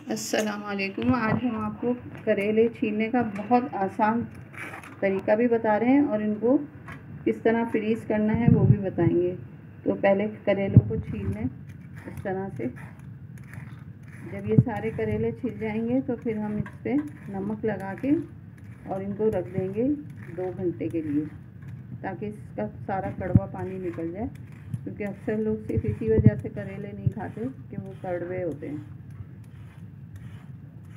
अस्सलाम वालेकुम। आज हम आपको करेले छीलने का बहुत आसान तरीका भी बता रहे हैं और इनको किस तरह फ्रीज़ करना है वो भी बताएंगे। तो पहले करेलों को छील लें इस तरह से। जब ये सारे करेले छिल जाएंगे तो फिर हम इस पर नमक लगा के और इनको रख देंगे 2 घंटे के लिए, ताकि इसका सारा कड़वा पानी निकल जाए। क्योंकि अक्सर लोग सिर्फ इसी वजह से करेले नहीं खाते कि वो कड़वे होते हैं।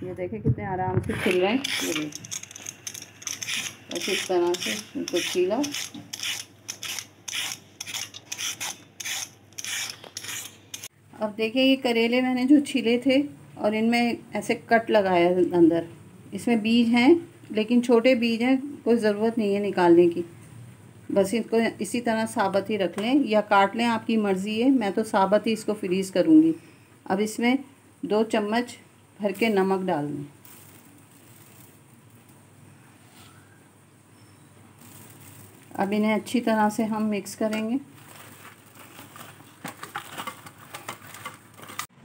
ये देखें कितने आराम से छिल रहे हैं। ये देखें, बस इस तरह से इनको छीला। अब देखिए ये करेले मैंने जो छिले थे और इनमें ऐसे कट लगाया अंदर। इसमें बीज हैं लेकिन छोटे बीज हैं, कोई ज़रूरत नहीं है निकालने की। बस इनको इसी तरह साबुत ही रख लें या काट लें, आपकी मर्ज़ी है। मैं तो साबुत ही इसको फ्रीज़ करूँगी। अब इसमें 2 चम्मच भर के नमक डाल दें। अब इन्हें अच्छी तरह से हम मिक्स करेंगे।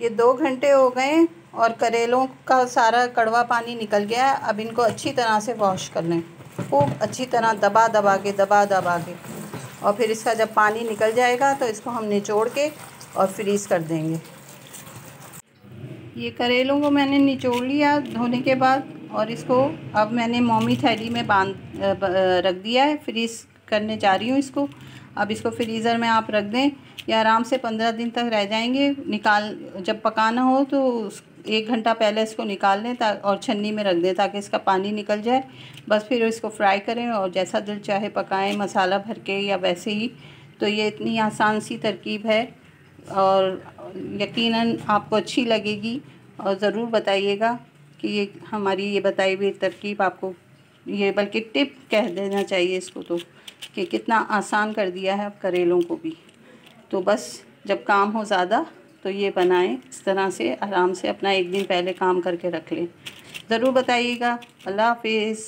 ये 2 घंटे हो गए और करेलों का सारा कड़वा पानी निकल गया है। अब इनको अच्छी तरह से वॉश कर लें, खूब अच्छी तरह दबा दबा के और फिर इसका जब पानी निकल जाएगा तो इसको हम निचोड़ के और फ्रीज़ कर देंगे। ये करेलों को मैंने निचोड़ लिया धोने के बाद और इसको अब मैंने मोमी थैली में रख दिया है। फ्रीज़ करने जा रही हूँ इसको। अब इसको फ्रीज़र में आप रख दें, या आराम से 15 दिन तक रह जाएंगे। जब पकाना हो तो 1 घंटा पहले इसको निकाल लें और छन्नी में रख दें ताकि इसका पानी निकल जाए। बस फिर इसको फ्राई करें और जैसा दिल चाहे पकाएं, मसाला भर के या वैसे ही। तो ये इतनी आसान सी तरकीब है और यकीनन आपको अच्छी लगेगी। और ज़रूर बताइएगा कि ये हमारी ये बताई हुई तरकीब आपको, ये बल्कि टिप कह देना चाहिए इसको, तो कि कितना आसान कर दिया है अब करेलों को भी। तो बस जब काम हो ज़्यादा तो ये बनाएं इस तरह से, आराम से अपना 1 दिन पहले काम करके रख लें। ज़रूर बताइएगा। अल्लाह हाफिज़।